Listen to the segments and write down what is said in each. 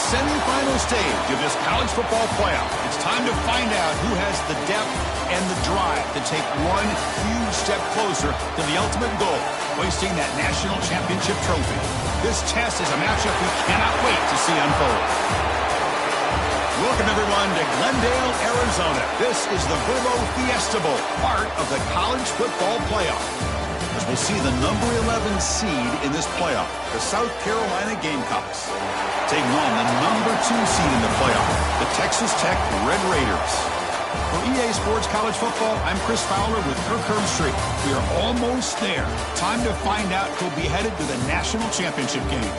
semifinal stage of this college football playoff. It's time to find out who has the depth and the drive to take one huge step closer to the ultimate goal, hoisting that national championship trophy. This test is a matchup we cannot wait to see unfold. Welcome, everyone, to Glendale, Arizona. This is the CFP Fiesta Bowl, part of the college football playoff. As we'll see the number 11 seed in this playoff, the South Carolina Gamecocks, taking on the number 2 seed in the playoff, the Texas Tech Red Raiders. For EA Sports College Football, I'm Chris Fowler with Kirk Herbstreit. We are almost there. Time to find out who'll be headed to the national championship game.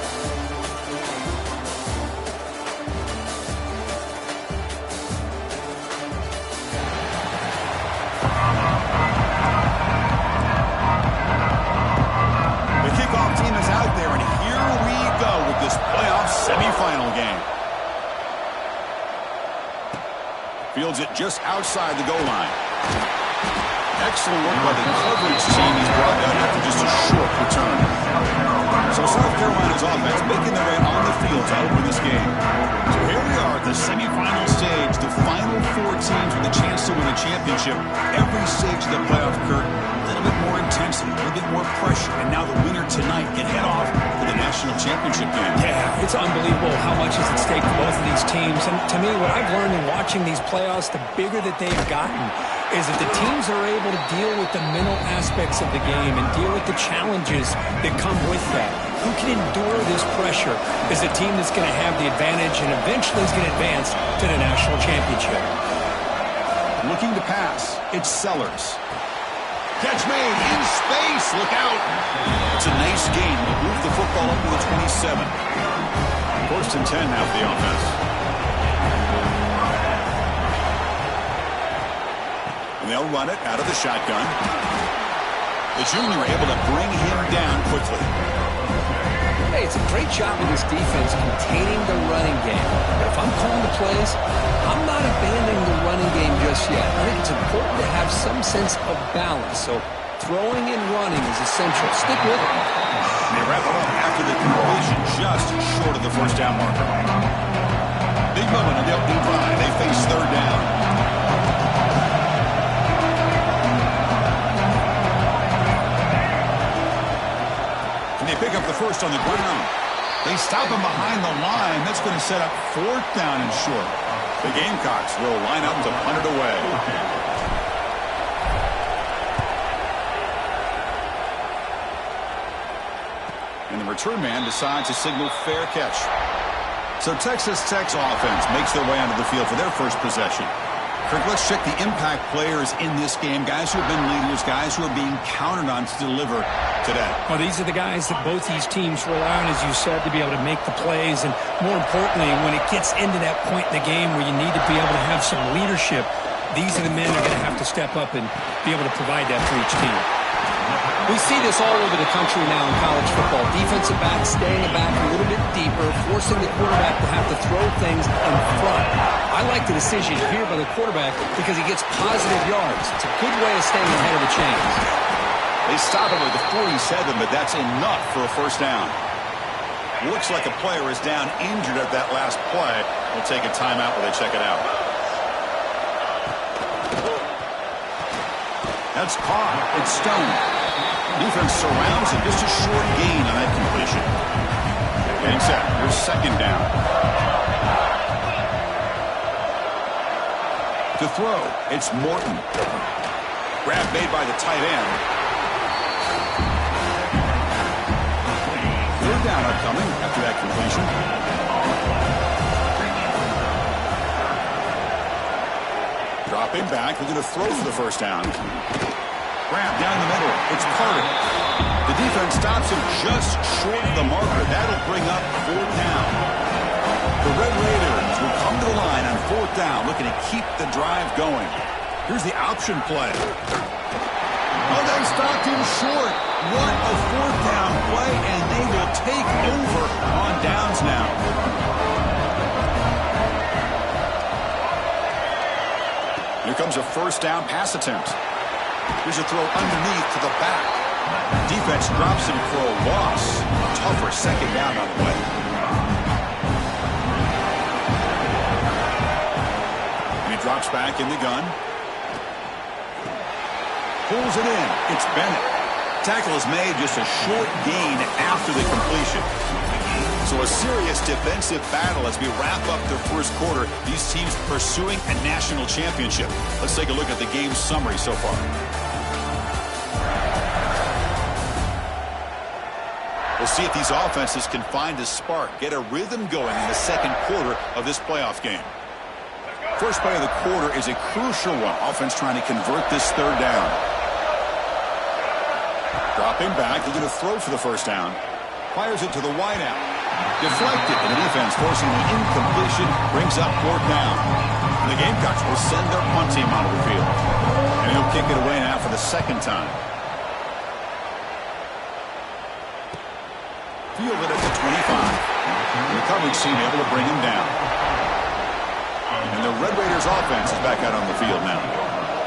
Semifinal game. Fields it just outside the goal line. Excellent work by the coverage team. He's brought down after just a short return. So South Carolina's offense making their way on the field to open this game. So here we are at the semifinal stage. The final 4 teams with a chance to win a championship. Every stage of the playoff, Kurt, a little bit more intensity, a little bit more pressure. And now the winner tonight can head off to the national championship game. Yeah, it's unbelievable how much is at stake for both of these teams. And to me, what I've learned in watching these playoffs, the bigger that they've gotten, is that the teams are able to deal with the mental aspects of the game and deal with the challenges that come with that. Who can endure this pressure is a team that's going to have the advantage and eventually is going to advance to the national championship. Looking to pass, it's Sellers. Catch made in space. Look out. It's a nice gain. We'll move the football up to the 27. First and 10 now for the offense. And they'll run it out of the shotgun. The junior able to bring him down quickly. Hey, it's a great job of this defense containing the running game. But if I'm calling the plays, I'm not abandoning the running game just yet. I think it's important to have some sense of balance. So throwing and running is essential. Stick with it. They wrap it up after the completion just short of the first down marker. Big moment on the opening drive. They face third down. They pick up the first on the ground. They stop him behind the line. That's going to set up fourth down and short. The Gamecocks will line up to punt it away. And the return man decides to signal fair catch. So Texas Tech's offense makes their way onto the field for their first possession. Kirk, let's check the impact players in this game. Guys who have been leaders, guys who are being counted on to deliver today. Well, these are the guys that both these teams rely on, as you said, to be able to make the plays. And more importantly, when it gets into that point in the game where you need to be able to have some leadership, these are the men that are going to have to step up and be able to provide that for each team. We see this all over the country now in college football. Defensive backs staying back a little bit deeper, forcing the quarterback to have to throw things in front. I like the decision here by the quarterback because he gets positive yards. It's a good way of staying ahead of the chains. They stop him at the 47, but that's enough for a first down. Looks like a player is down injured at that last play. We'll take a timeout while they check it out. That's caught. It's Stone. Defense surrounds him. Just a short gain on that completion. Getting set. Here's second down. To throw, it's Morton. Grab made by the tight end. Third down upcoming after that completion. Dropping back. Looking to throw for the first down. Grab down the middle. It's Carter. The defense stops him just short of the marker. That'll bring up fourth down. The Red Raiders will come to the line on fourth down, looking to keep the drive going. Here's the option play. Oh, they stopped him short. What a fourth down play, and they will take over on downs now. Here comes a first down pass attempt. Here's a throw underneath to the back. Defense drops him for a loss. A tougher second down on the way. Drops back in the gun. Pulls it in. It's Bennett. Tackle is made, just a short gain after the completion. So a serious defensive battle as we wrap up the first quarter. These teams pursuing a national championship. Let's take a look at the game summary so far. We'll see if these offenses can find a spark, get a rhythm going in the second quarter of this playoff game. First play of the quarter is a crucial one. Offense trying to convert this third down. Dropping back, they're going to throw for the first down. Fires it to the wideout. Deflected, and the defense forcing the incompletion brings up fourth down. And the Gamecocks will send their punt team out of the field. And he'll kick it away now for the second time. Fielded at the 25. And the coverage team able to bring him down. And the Red Raiders offense is back out on the field now.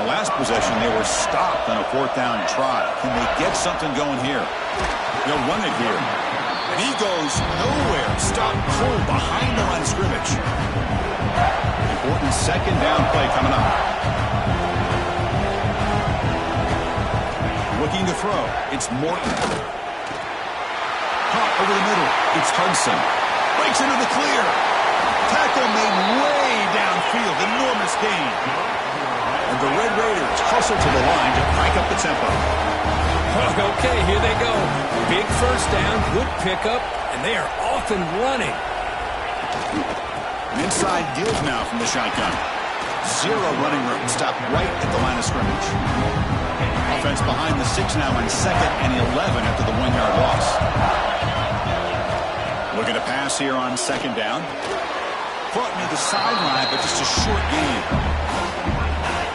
The last possession, they were stopped on a fourth down try. Can they get something going here? They'll run it here. And he goes nowhere. Stopped cold behind the line of scrimmage. Important second down play coming up. Looking to throw. It's Morton. Caught over the middle. It's Hudson. Breaks into the clear. Tackle made way downfield. Enormous gain. And the Red Raiders hustle to the line to crank up the tempo. Okay, here they go. Big first down, good pickup, and they are off and running. An inside give now from the shotgun. Zero running room. Stopped right at the line of scrimmage. Offense behind the 6 now in second and 11 after the 1-yard loss. Looking to pass here on second down. Caught near the sideline, but just a short gain.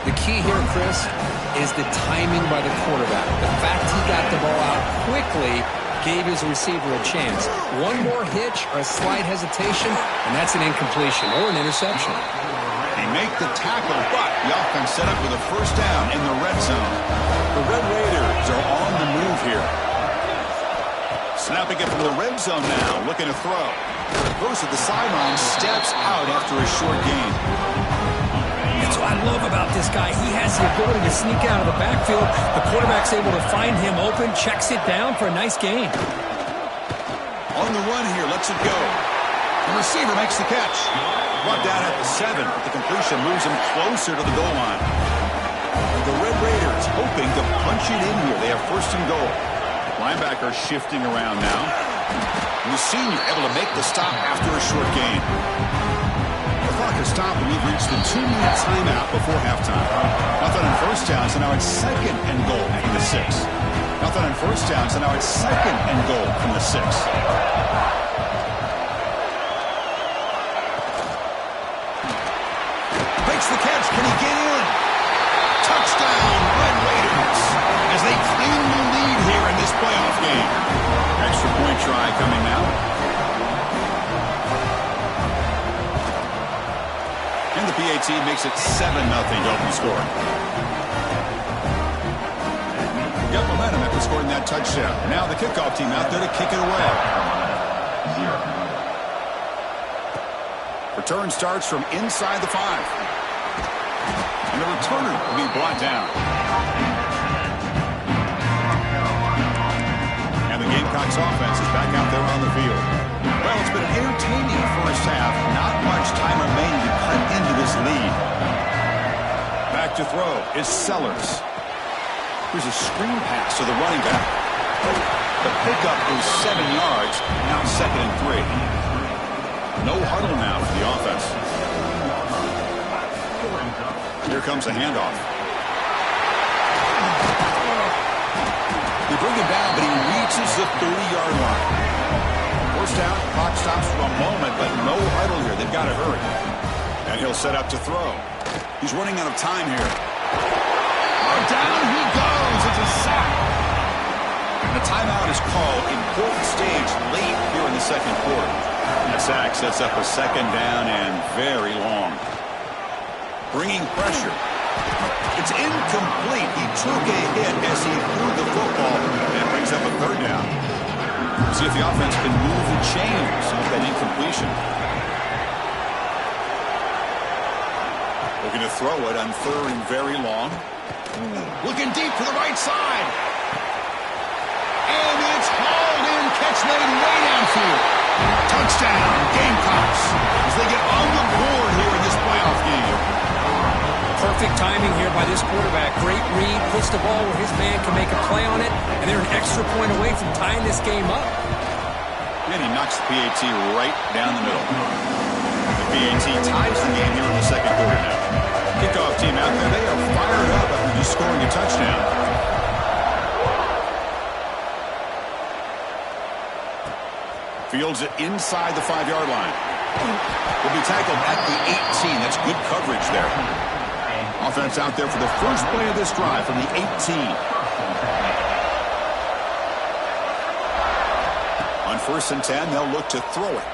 The key here, Chris, is the timing by the quarterback. The fact he got the ball out quickly gave his receiver a chance. One more hitch or a slight hesitation, and that's an incompletion or an interception. They make the tackle, but the offense set up with a first down in the red zone. The Red Raiders are on the move here. Snapping it from the red zone now, looking to throw. Goes to the sideline, steps out after a short gain. That's what I love about this guy. He has the ability to sneak out of the backfield. The quarterback's able to find him open, checks it down for a nice gain. On the run here, lets it go. The receiver makes the catch. Brought down at the 7, but the completion moves him closer to the goal line. The Red Raiders hoping to punch it in here. They have first and goal. Linebacker shifting around now. And the senior able to make the stop after a short gain. The clock has stopped, and we've reached the 2-minute timeout before halftime. Nothing on first down, so now it's second and goal from the 6. Nothing on first down, so now it's second and goal from the 6. Makes the catch. Can he get in? Touchdown, Red Raiders, as they claim the lead here in this playoff game. Extra point try coming now. And the PAT makes it 7-0 to open score. Got momentum after scoring that touchdown. Now the kickoff team out there to kick it away. Return starts from inside the 5. And the returner will be brought down. And the Gamecocks offense is back out there on the field. Well, it's been an entertaining first half. Not much time remaining to cut into this lead. Back to throw is Sellers. Here's a screen pass to the running back. The pickup is 7 yards. Now second and 3. No huddle now for the offense. Here comes a handoff. They bring him down, but he reaches the 30-yard line. First down, clock stops for a moment, but no huddle here. They've got to hurry. And he'll set up to throw. He's running out of time here. Oh, down he goes. It's a sack. And the timeout is called. Important stage late here in the second quarter. And the sack sets up a second down and very long. Bringing pressure. It's incomplete. He took a hit as he threw the football. And it brings up a third down. See if the offense can move the chains with that incompletion. Looking to throw it on third and very long. Looking deep for the right side. And it's hauled in. Catch made way downfield. Touchdown, Gamecocks, as they get on the board here in this playoff game. Perfect timing here by this quarterback. Great read, puts the ball where his man can make a play on it, and they're an extra point away from tying this game up. And he knocks the PAT right down the middle. The PAT ties the game here in the second quarter now. Kickoff team out there, they are fired up after just scoring a touchdown. Fields it inside the 5-yard line. Will be tackled at the 18. That's good coverage there. Offense out there for the first play of this drive from the 18. On 1st and 10, they'll look to throw it.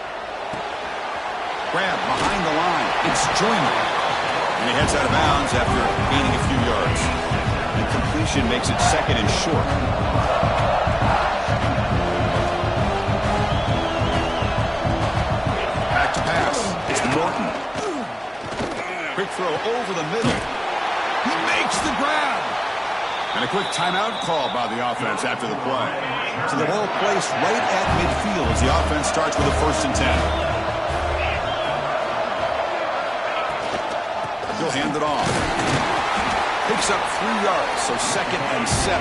Grab behind the line. It's Joyner. And he heads out of bounds after gaining a few yards. And completion makes it 2nd and short. Back to pass. It's Norton. Quick throw over the middle. He makes the grab. And a quick timeout call by the offense after the play. So the ball placed right at midfield as the offense starts with a 1st and 10. He'll hand it off. Picks up 3 yards, so 2nd and 7.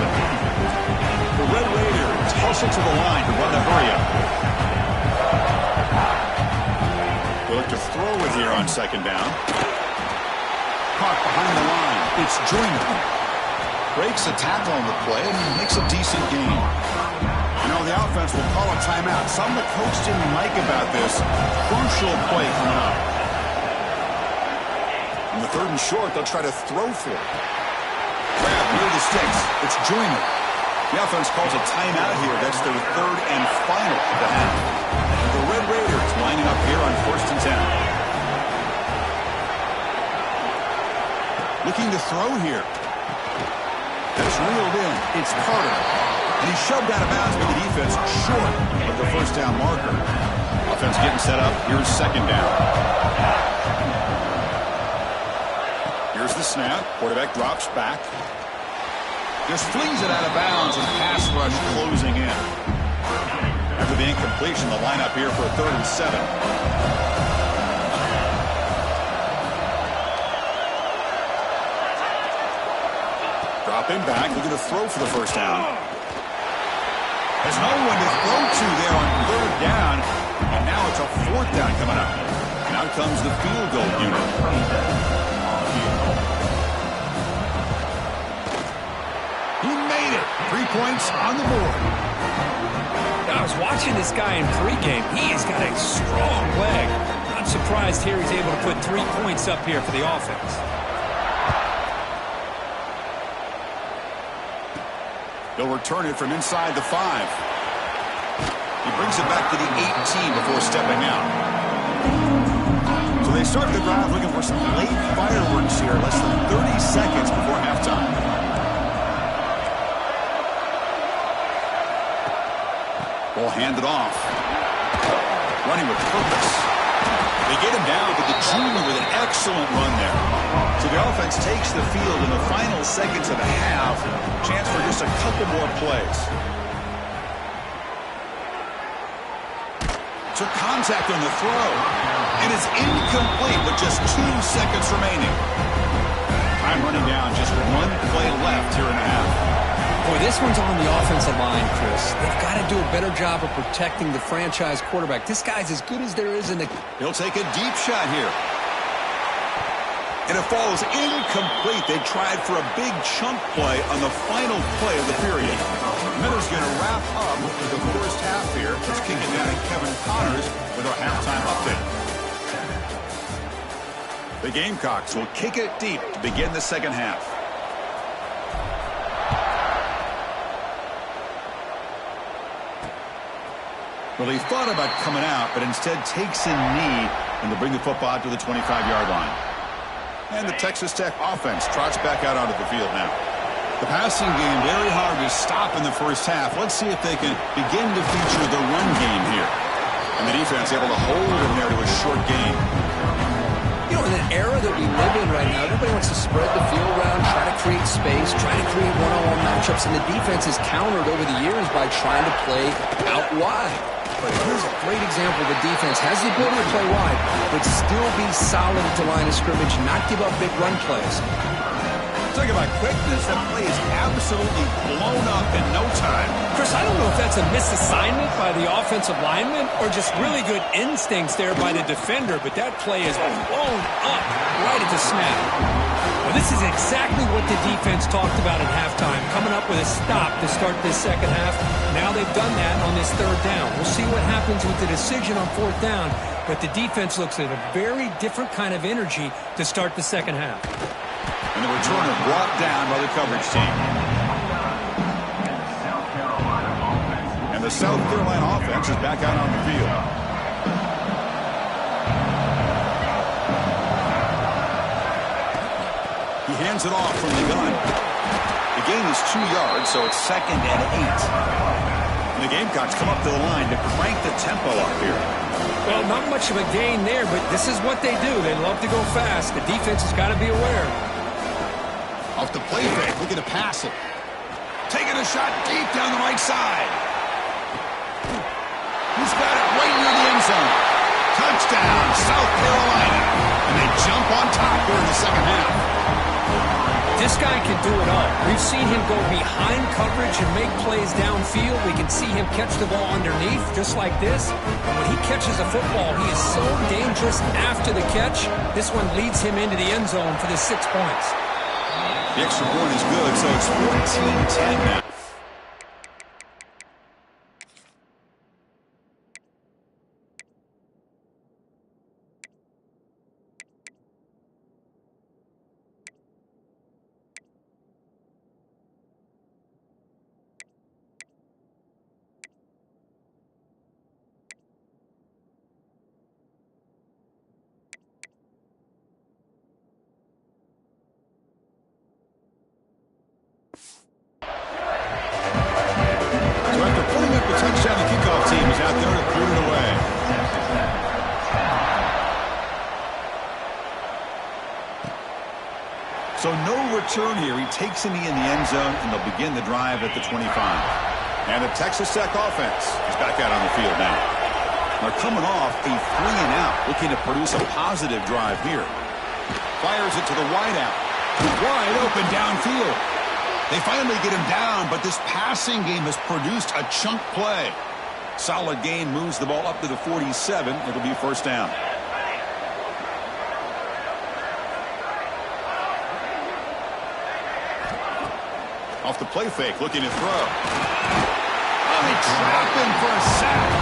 The Red Raiders hustle to the line to run a hurry-up. They look to throw it here on 2nd down. Caught behind the line. It's Joyner. Breaks a tackle on the play and makes a decent gain. You know, the offense will call a timeout. Something the coach didn't like about this. Crucial play coming up. On the 3rd and short, they'll try to throw for it. Grab near the sticks. It's Joyner. The offense calls a timeout here. That's their 3rd and final of the half. The Red Raiders lining up here on 1st and 10. Looking to throw here. That's reeled in. It's Carter. And he's shoved out of bounds by the defense short of the 1st down marker. Offense getting set up. Here's 2nd down. Here's the snap. Quarterback drops back. Just flings it out of bounds and pass rush closing in. After the incompletion, the lineup here for a 3rd and 7. Dropping back, looking to throw for the 1st down. There's no one to throw to there on 3rd down, and now it's a 4th down coming up. Now comes the field goal unit. He made it. 3 points on the board. I was watching this guy in pregame. He has got a strong leg. Not surprised here he's able to put 3 points up here for the offense. They'll return it from inside the 5. He brings it back to the 18 before stepping out. So they start the drive looking for some late fireworks here. Less than 30 seconds before halftime. Ball handed off. Running with purpose. They get him down, but the junior with an excellent run there. So the offense takes the field in the final seconds of the half. Chance for just a couple more plays. Took contact on the throw. And it's incomplete with just 2 seconds remaining. Time running down, just 1 play left here in the half. Boy, this one's on the offensive line, Chris. They've got to do a better job of protecting the franchise quarterback. This guy's as good as there is in the... He'll take a deep shot here. And it falls incomplete. They tried for a big chunk play on the final play of the period. Miller's going to wrap up the first half here. Let's kick it down to Kevin Connors with our halftime update. The Gamecocks will kick it deep to begin the second half. Well, he thought about coming out, but instead takes a knee and they'll bring the football out to the 25-yard line. And the Texas Tech offense trots back out onto the field now. The passing game very hard to stop in the first half. Let's see if they can begin to feature the run game here. And the defense able to hold him there to a short gain. You know, in an era that we live in right now, Everybody wants to spread the field around, try to create space, try to create one-on-one matchups, and the defense has countered over the years by trying to play out wide. But here's a great example. The defense has the ability to play wide, but still be solid at the line of scrimmage, not give up big run plays. Talk about quickness. That play is absolutely blown up in no time. Chris, I don't know if that's a misassignment by the offensive lineman or just really good instincts there by the defender, but that play is blown up right at the snap. Well, this is exactly what the defense talked about at halftime, coming up with a stop to start this second half. Now they've done that on this third down. We'll see what happens with the decision on fourth down, but the defense looks at a very different kind of energy to start the second half. And the returner brought down by the coverage team. And the South Carolina offense is back out on the field. He hands it off from the gun. The gain is 2 yards, so it's 2nd and 8. And the Gamecocks come up to the line to crank the tempo up here. Well, not much of a gain there, but this is what they do. They love to go fast. The defense has got to be aware. Off the play fake, looking to pass it. Taking a shot deep down the right side. He's got it right near the end zone. Touchdown, South Carolina. And they jump on top here in the second half. This guy can do it all. We've seen him go behind coverage and make plays downfield. We can see him catch the ball underneath, just like this. And when he catches a football, he is so dangerous after the catch. This one leads him into the end zone for the 6 points. The extra point is good, so it's 14-10 now. Touchdown, the kickoff team is out there to put it away. So no return here. He takes him in the end zone, and they'll begin the drive at the 25. And the Texas Tech offense is back out on the field now. They're coming off a 3-and-out, looking to produce a positive drive here. Fires it to the wideout. Wide open downfield. They finally get him down, but this passing game has produced a chunk play. Solid gain moves the ball up to the 47. It'll be first down. Off the play fake, looking to throw. Oh, they trap him for a sack.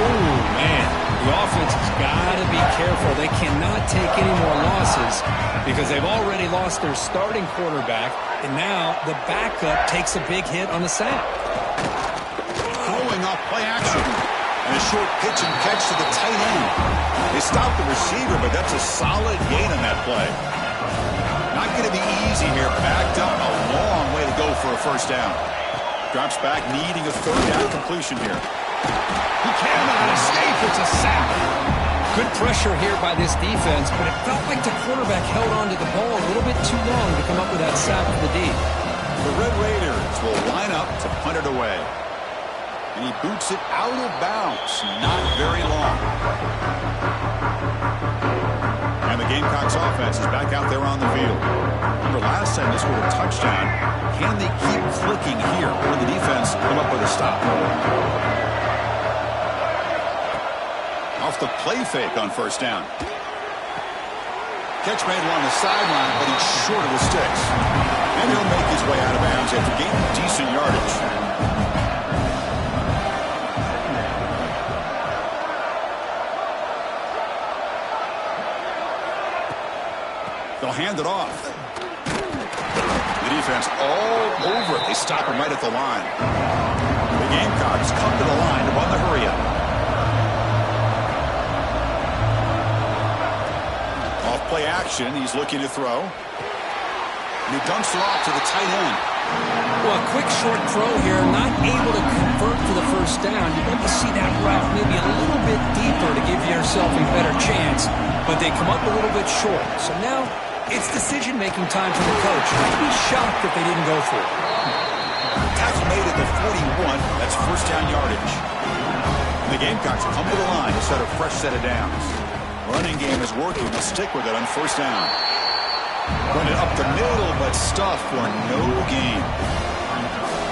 Oh, man. The offense has got to be careful. They cannot take any more losses because they've already lost their starting quarterback, and now the backup takes a big hit on the sack. Throwing off play action. And a short pitch and catch to the tight end. They stop the receiver, but that's a solid gain on that play. Not going to be easy here. Backed up a long way to go for a first down. Drops back, needing a third down completion here. He cannot escape. It's a sack. Good pressure here by this defense, but it felt like the quarterback held on to the ball a little bit too long to come up with that sack for the D. The Red Raiders will line up to punt it away. And he boots it out of bounds. Not very long. And the Gamecocks offense is back out there on the field. Remember, last time this was a touchdown. Can they keep clicking here? Or the defense come up with a stop? Off the play fake on first down. Catch made along the sideline, but he's short of the sticks. And he'll make his way out of bounds after gaining decent yardage. They'll hand it off. The defense all over it. They stop him right at the line. The Gamecocks come to the line to run the hurry-up. Play action. He's looking to throw. And he dumps it off to the tight end. Well, a quick short throw here, not able to convert for the first down. You'd like to see that route maybe a little bit deeper to give yourself a better chance, but they come up a little bit short. So now It's decision-making time for the coach. I'd be shocked if they didn't go for it. Tackle made at the 41. That's first down yardage. And the Gamecocks come to the line to set a fresh set of downs. Running game is working. They'll stick with it on first down. Run it up the middle, but stuff for no gain.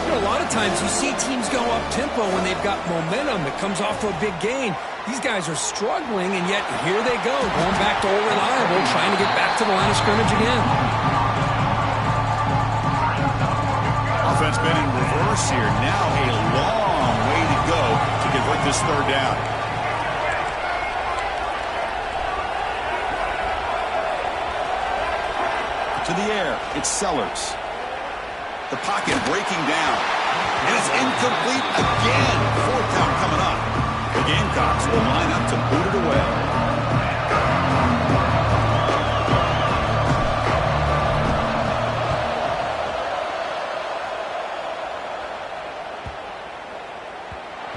You know, a lot of times you see teams go up-tempo when they've got momentum that comes off for a big gain. These guys are struggling, and yet here they go, going back to old reliable, trying to get back to the line of scrimmage again. Offense been in reverse here. Now a long way to go to convert this third down. To the air, it's Sellers. The pocket breaking down. And it's incomplete again. Fourth down coming up. The Gamecocks will line up to boot it away.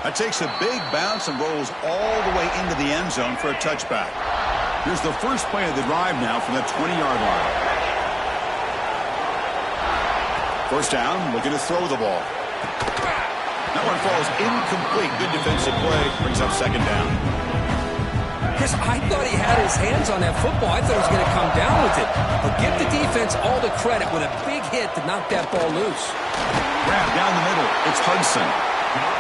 That takes a big bounce and rolls all the way into the end zone for a touchback. Here's the first play of the drive now from the 20-yard line. First down, looking to throw the ball. That one falls incomplete. Good defensive play. Brings up second down. Chris, I thought he had his hands on that football. I thought he was going to come down with it. But give the defense all the credit with a big hit to knock that ball loose. Grab down the middle. It's Hudson.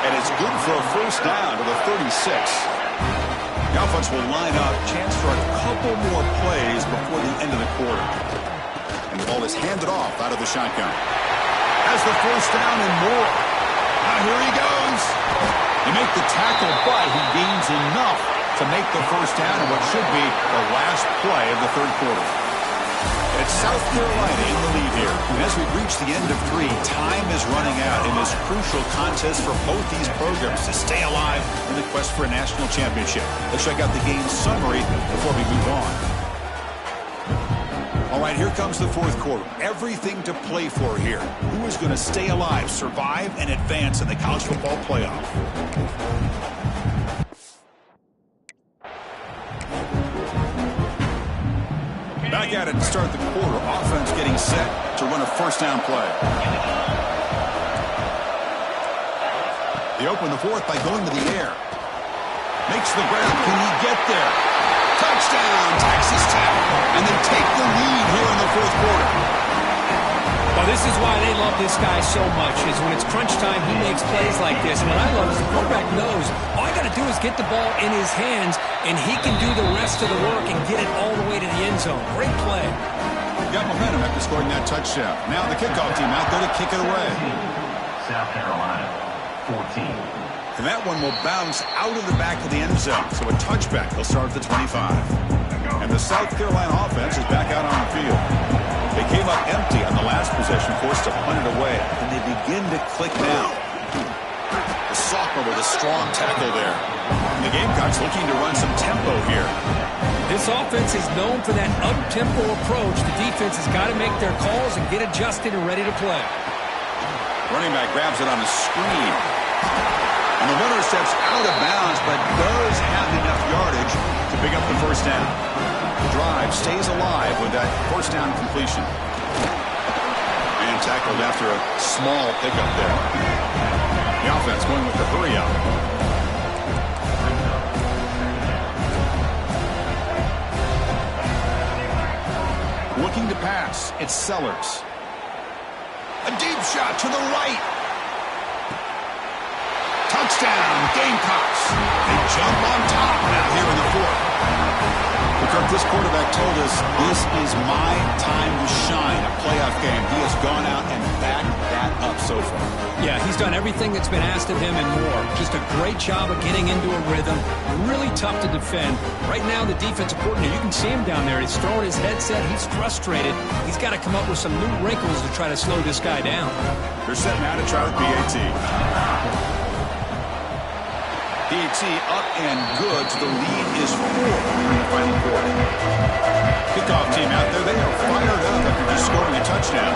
And it's good for a first down to the 36. The offense will line up. Chance for a couple more plays before the end of the quarter. And the ball is handed off out of the shotgun. Has the first down and more. Now here he goes. They make the tackle, but he gains enough to make the first down in what should be the last play of the third quarter. It's South Carolina in the lead here. And as we reach the end of 3, time is running out in this crucial contest for both these programs to stay alive in the quest for a national championship. Let's check out the game summary before we move on. All right, here comes the fourth quarter. Everything to play for here. Who is going to stay alive, survive, and advance in the college football playoff? Back at it to start the quarter. Offense getting set to run a first down play. They open the fourth by going to the air. Makes the ground. Can he get there? Touchdown, Texas Tech. And they take the lead here in the fourth quarter. Well, this is why they love this guy so much, is when it's crunch time, he makes plays like this. And what I love is the quarterback knows all I got to do is get the ball in his hands, and he can do the rest of the work and get it all the way to the end zone. Great play. Got momentum after scoring that touchdown. Now the kickoff team out there to kick it away. South Carolina, 14. And that one will bounce out of the back of the end zone. So a touchback. They'll start at the 25. And the South Carolina offense is back out on the field. They came up empty on the last possession, forced to punt it away. And they begin to click now. The sophomore with a strong tackle there. And the Gamecocks looking to run some tempo here. This offense is known for that up-tempo approach. The defense has got to make their calls and get adjusted and ready to play. Running back grabs it on the screen. And the runner steps out of bounds, but does have enough yardage to pick up the first down. The drive stays alive with that first down completion. And tackled after a small pickup there. The offense going with the hurry up. Looking to pass, it's Sellers. A deep shot to the right. Touchdown, Gamecocks. They jump on top now here in the fourth. Because this quarterback told us this is my time to shine, a playoff game. He has gone out and backed that up so far. Yeah, he's done everything that's been asked of him and more. Just a great job of getting into a rhythm. Really tough to defend. Right now, the defensive coordinator, you can see him down there. He's throwing his headset. He's frustrated. He's got to come up with some new wrinkles to try to slow this guy down. They're setting out to try with PAT. PAT up and good. The lead is 4 in the final quarter. Kickoff team out there. They are fired up after just scoring a touchdown.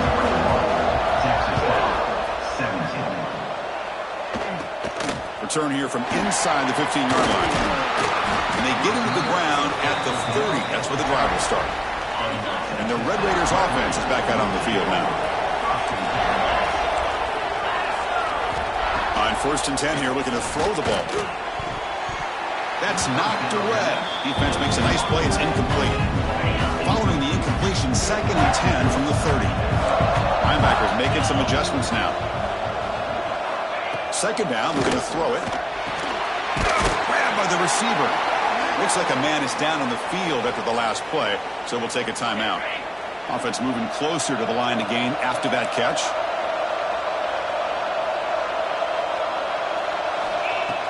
Return here from inside the 15-yard line. And they get into the ground at the 30. That's where the drive will start. And the Red Raiders offense is back out on the field now. On 1st and 10 here, looking to throw the ball. That's knocked away. Defense makes a nice play. It's incomplete. Following the incompletion, 2nd and 10 from the 30. Linebackers making some adjustments now. 2nd down, looking to throw it. Grabbed by the receiver. Looks like a man is down on the field after the last play, so we'll take a timeout. Offense moving closer to the line to gain after that catch.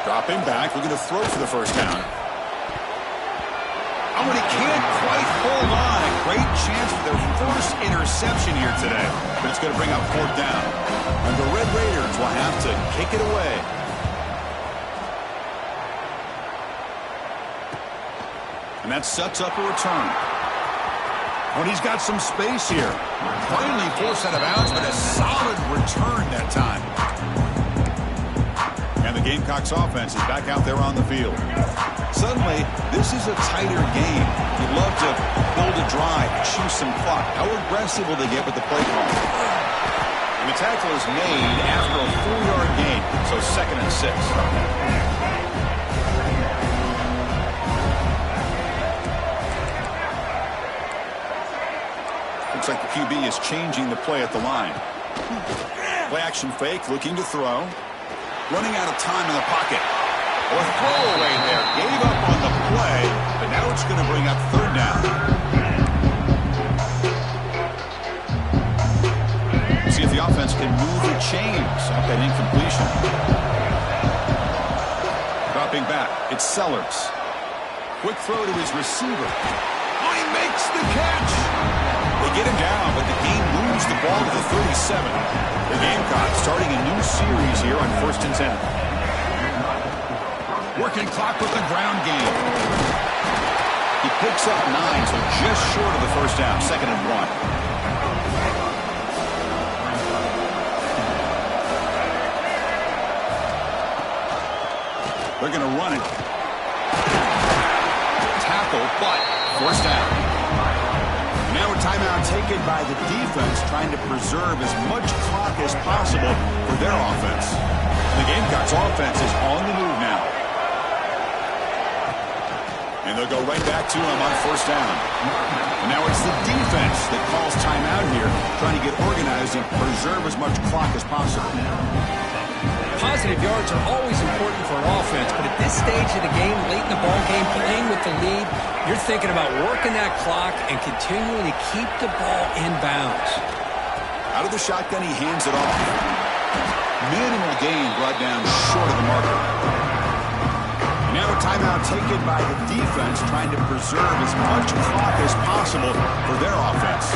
Dropping back, looking to throw for the 1st down. Oh, and he can't quite hold on. A great chance for their first interception here today, but it's going to bring up 4th down. And the Red Raiders will have to kick it away. And that sets up a return. When he's got some space here. Finally forced out of bounds, but a solid return that time. And the Gamecocks offense is back out there on the field. Suddenly, this is a tighter game. You'd love to build a drive, choose some clock. How aggressive will they get with the play call? And the tackle is made after a 4-yard gain, so 2nd and 6. Looks like the QB is changing the play at the line. Play action fake, looking to throw. Running out of time in the pocket. Or throwaway there. Gave up on the play, but now it's going to bring up 3rd down. See if the offense can move the chains off that incompletion. Dropping back. It's Sellers. Quick throw to his receiver. Oh, he makes the catch. They get him down, but the game moves the ball to the 37. The Gamecocks starting a new series here on 1st and 10. Working clock with the ground game. He picks up 9, so just short of the 1st down, 2nd and 1. They're going to run it. Tackle, but 1st down. Now a timeout taken by the defense, trying to preserve as much clock as possible for their offense. The Gamecocks offense is on the move now. And they'll go right back to him on 1st down. And now it's the defense that calls timeout here, trying to get organized and preserve as much clock as possible. Positive yards are always important for an offense, but at this stage of the game, late in the ball game, playing with the lead, you're thinking about working that clock and continuing to keep the ball in bounds. Out of the shotgun, he hands it off. Minimal gain brought down short of the marker. And now a timeout taken by the defense, trying to preserve as much clock as possible for their offense.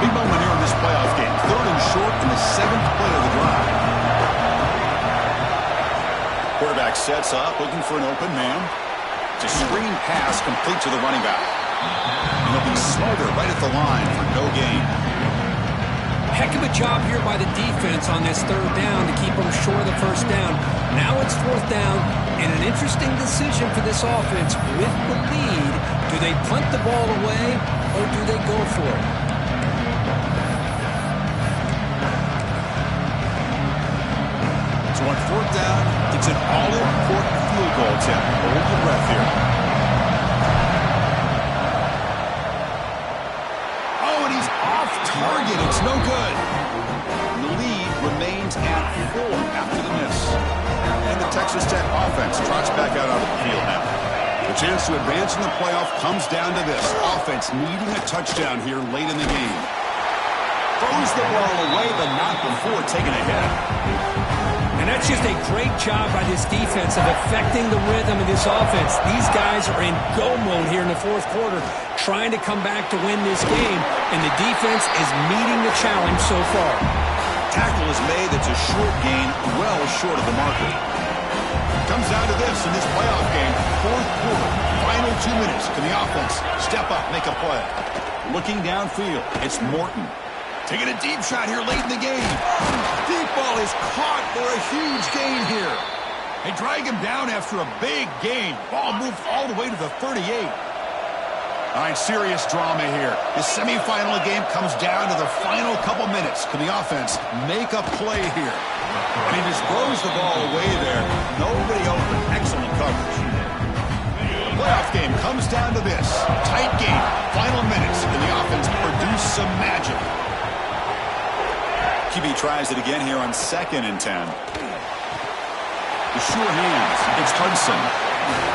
Big moment here in this playoff game. 3rd and short in the 7th play of the drive. Quarterback sets up, looking for an open man. It's a screen pass complete to the running back. And he'll be smothered right at the line for no gain. Heck of a job here by the defense on this 3rd down to keep them short of the 1st down. Now it's 4th down, and an interesting decision for this offense with the lead. Do they punt the ball away, or do they go for it? So on 4th down, it's an all-important field goal attempt. Hold your breath here. Oh, and he's off target. It's no good. And the lead remains at 4 after the miss. And the Texas Tech offense trots back out onto the field now. The chance to advance in the playoff comes down to this. Offense needing a touchdown here late in the game. Throws the ball away, but not before taking a hit. And that's just a great job by this defense of affecting the rhythm of this offense. These guys are in go mode here in the 4th quarter, trying to come back to win this game, and the defense is meeting the challenge so far. Tackle is made. That's a short gain, well short of the marker. Comes down to this in this playoff game, 4th quarter, final 2 minutes. Can the offense step up, make a play? Looking downfield, it's Morton. Taking a deep shot here late in the game. Deep ball is caught for a huge gain here. They drag him down after a big gain. Ball moved all the way to the 38. All right, serious drama here. The semifinal game comes down to the final couple minutes. Can the offense make a play here? And he just throws the ball away there. Nobody open. Excellent coverage. The playoff game comes down to this. Tight game. Final minutes. Can the offense produce some magic? QB tries it again here on 2nd and 10. The sure hands. It's Hudson.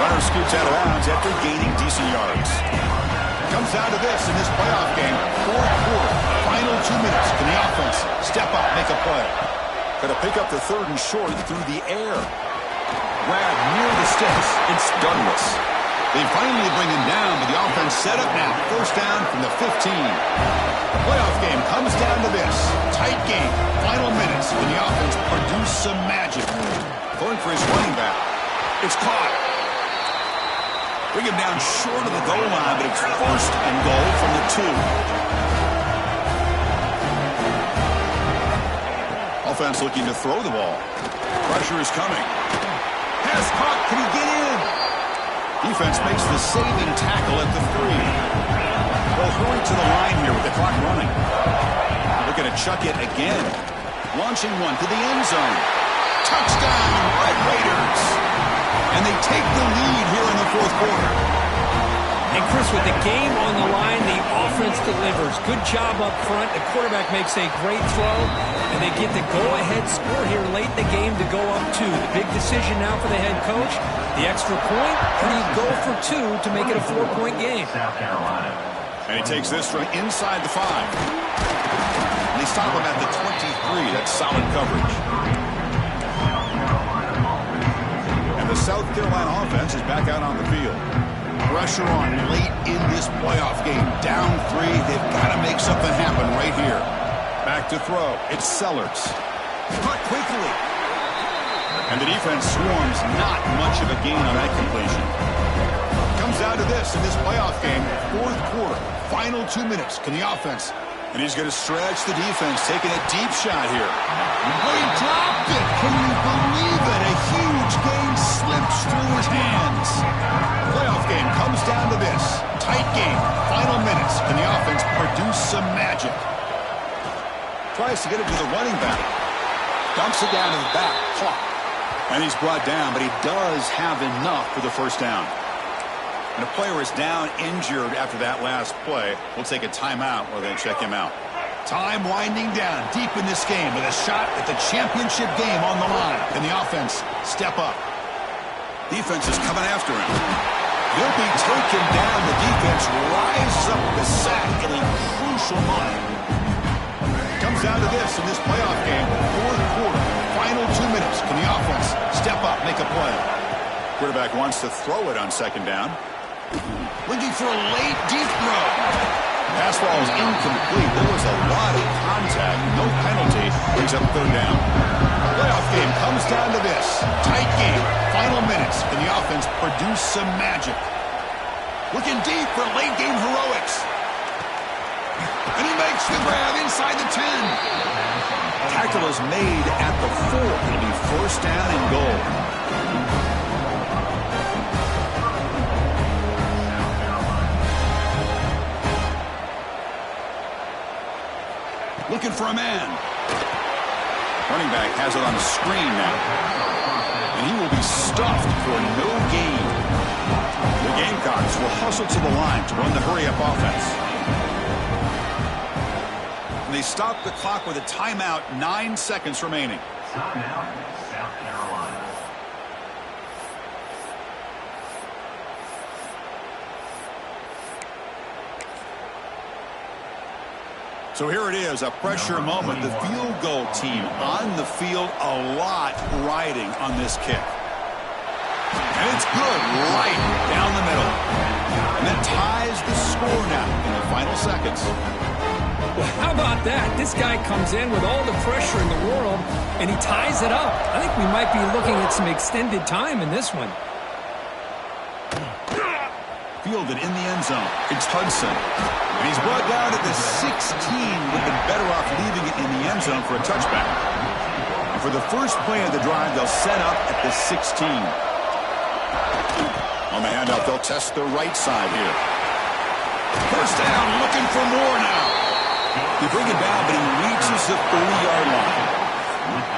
Runner scoots out of bounds after gaining decent yards. Comes down to this in this playoff game. 4th quarter. Final 2 minutes. Can the offense step up, make a play? Got to pick up the 3rd and short through the air. Grab near the sticks. It's Douglas. They finally bring him down, but the offense set up now. 1st down from the 15. The playoff game comes down to this. Tight game. Final minutes. Can the offense produce some magic? Going for his running back. It's caught. Bring him down short of the goal line, but it's 1st and goal from the 2. Offense looking to throw the ball. Pressure is coming. Pass caught. Can he get in? Defense makes the saving tackle at the 3. They'll hurry to the line here with the clock running. Looking to chuck it again. Launching one to the end zone. Touchdown, Red Raiders. And they take the lead here in the 4th quarter. And Chris, with the game on the line, the offense delivers. Good job up front. The quarterback makes a great throw, and they get the go-ahead score here late in the game to go up 2. The big decision now for the head coach, the extra point, or do you go for 2 to make it a 4-point game? South Carolina. And he takes this from inside the 5. And they stop him at the 23. That's solid coverage. And the South Carolina offense is back out on the field. Pressure on late in this playoff game. Down 3. They've got to make something happen right here. Back to throw. It's Sellers. Caught quickly. And the defense swarms. Not much of a gain on that completion. Comes down to this in this playoff game. 4th quarter. Final 2 minutes. Can the offense? And he's going to stretch the defense, taking a deep shot here. Oh, he dropped it. Can you believe it? A huge gain slips through his hands. Playoff game comes down to this. Tight game. Final minutes. Can the offense produce some magic? Tries to get it to the running back. Dumps it down to the back. Caught. And he's brought down, but he does have enough for the 1st down. And a player is down injured after that last play. We'll take a timeout or then check him out. Time winding down deep in this game with a shot at the championship game on the line. Can the offense step up? Defense is coming after him. He'll be taken down. The defense rises up the sack in a crucial moment. Comes down to this in this playoff game. 4th quarter. Final 2 minutes. Can the offense step up, make a play? Quarterback wants to throw it on 2nd down. Looking for a late deep throw. Pass ball is incomplete. There was a lot of contact. No penalty. Brings up 3rd down. Playoff game comes down to this. Tight game. Final minutes. Can the offense produce some magic? Looking deep for late game heroics. And he makes the grab inside the 10. Tackle is made at the 4. It'll be 1st down and goal. Looking for a man. Running back has it on the screen now. And he will be stuffed for no gain. The Gamecocks will hustle to the line to run the hurry-up offense. And they stop the clock with a timeout, 9 seconds remaining. Timeout, South Carolina. So here it is, a pressure moment. The field goal team on the field, a lot riding on this kick. And it's good, right down the middle. And that ties the score now in the final seconds. Well, how about that? This guy comes in with all the pressure in the world, and he ties it up. I think we might be looking at some extended time in this one. Fielded in the end zone. It's Hudson. And he's brought down at the 16. Would have been better off leaving it in the end zone for a touchback. for the first play of the drive, they'll set up at the 16. On the handoff, they'll test the right side here. First down, looking for more now. They bring it down, but he reaches the 30-yard line.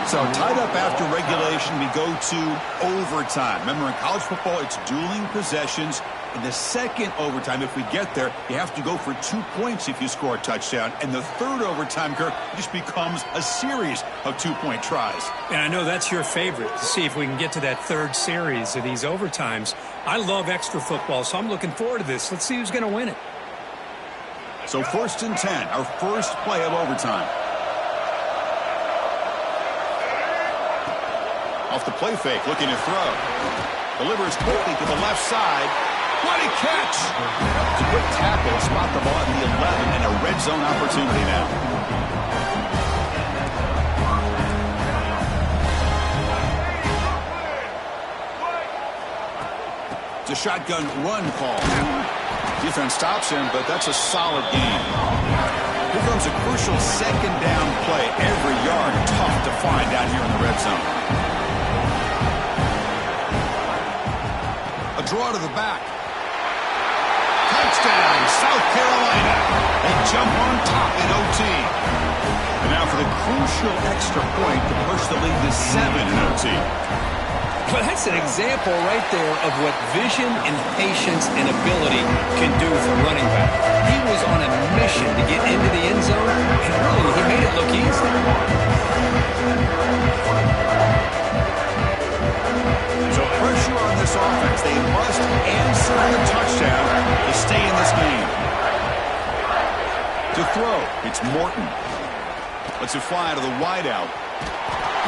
So tied up after regulation, we go to overtime. Remember, in college football, it's dueling possessions. In the second overtime, if we get there, you have to go for 2 points if you score a touchdown. And the third overtime, Kirk, just becomes a series of 2-point tries. And I know that's your favorite, to see if we can get to that third series of these overtimes. I love extra football, so I'm looking forward to this. Let's see who's going to win it. So 1st and 10, our first play of overtime. Off the play fake, looking to throw. Delivers quickly to the left side. What a catch! It's a quick tackle, spot the ball at the 11, and a red zone opportunity now. It's a shotgun run call. Defense stops him, but that's a solid gain. Here comes a crucial second down play. Every yard tough to find down here in the red zone. A draw to the back. Touchdown, South Carolina. They jump on top in OT. And now for the crucial extra point to push the lead to 7 in OT. Well, that's an example right there of what vision and patience and ability can do for running back. He was on a mission to get into the end zone, and really, he made it look easy. So pressure on this offense. They must answer the touchdown to stay in this game. To throw, it's Morton. Lets it fly to the wideout.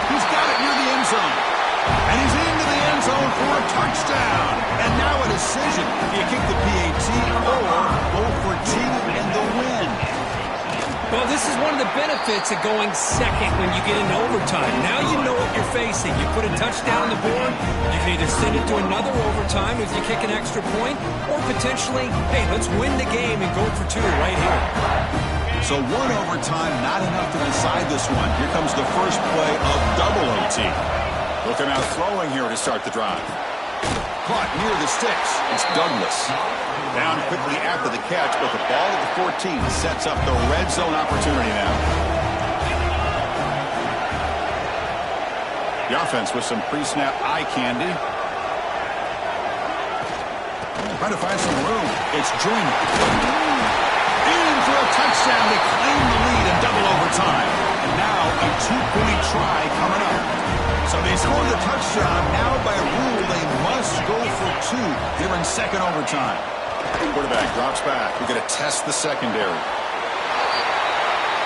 He's got it near the end zone. And he's into the end zone for a touchdown. And now a decision. Do you kick the PAT or go for two and the win? Well, this is one of the benefits of going second when you get into overtime. Now you know what you're facing. You put a touchdown on the board, you can either send it to another overtime if you kick an extra point, or potentially, hey, let's win the game and go for two right here. So one overtime, not enough to decide this one. Here comes the first play of double OT. Looking out throwing here to start the drive. Caught near the sticks. It's Douglas. Down quickly after the catch, but the ball at the 14 sets up the red zone opportunity now. The offense with some pre-snap eye candy. Trying to find some room. It's Joyner. In for a touchdown to claim the lead in double overtime. And now a 2-point try coming up. So they score the touchdown. Now by rule, they must go for two here in second overtime. Quarterback drops back. We're going to test the secondary.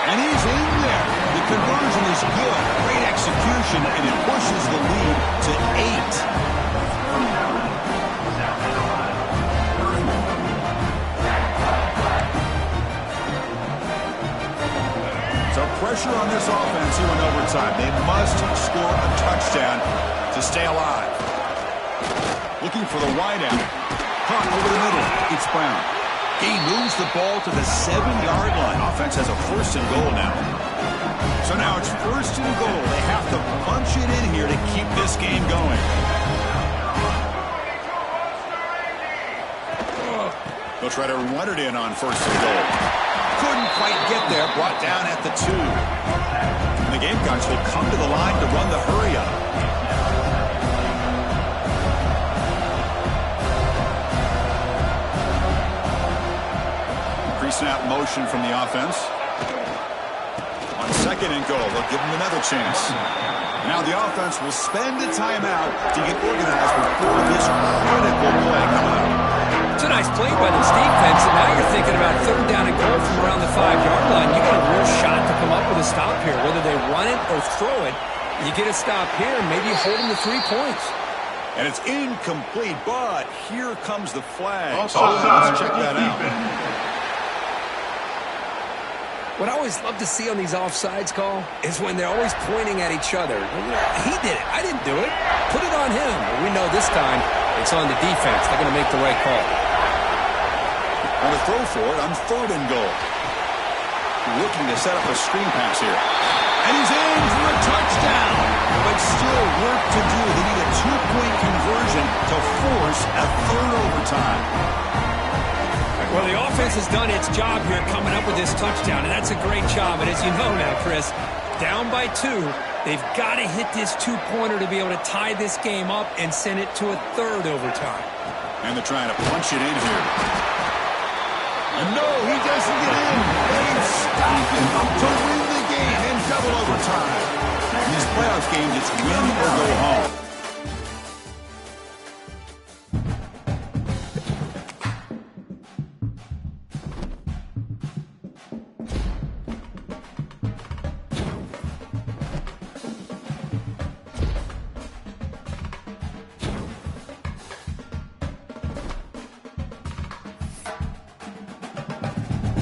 And he's in there. The conversion is good. Great execution, and it pushes the lead to 8. So pressure on this offense here in overtime. They must score a touchdown to stay alive. Looking for the wideout. Caught over the middle. It's Brown. He moves the ball to the 7-yard line. Offense has a 1st and goal now. So now it's 1st and goal. They have to punch it in here to keep this game going. They'll try to run it in on 1st and goal. Couldn't quite get there. Brought down at the 2. And the Gamecocks will come to the line to run the hurry up. Pre-snap motion from the offense. On 2nd and goal, they'll give him another chance. Now the offense will spend a timeout to get organized before this critical play coming up. It's a nice play by this defense, and now you're thinking about 3rd down and goal from around the 5-yard line. You got a real shot to come up with a stop here. Whether they run it or throw it, you get a stop here, and maybe you hold them to 3 points. And it's incomplete, but here comes the flag. Let's check that out. What I always love to see on these offsides call is when they're always pointing at each other. He did it. I didn't do it. Put it on him. We know this time it's on the defense. They're going to make the right call. On a throw for it on 3rd and goal. Looking to set up a screen pass here. And he's in for a touchdown. But still work to do. They need a 2-point conversion to force a third overtime. Well, the offense has done its job here coming up with this touchdown, and that's a great job. And as you know now, Chris, down by 2, they've got to hit this 2-pointer to be able to tie this game up and send it to a third overtime. And they're trying to punch it in here. And no, he doesn't get in. They stop him to win the game in double overtime. In these playoff games, it's win or go home.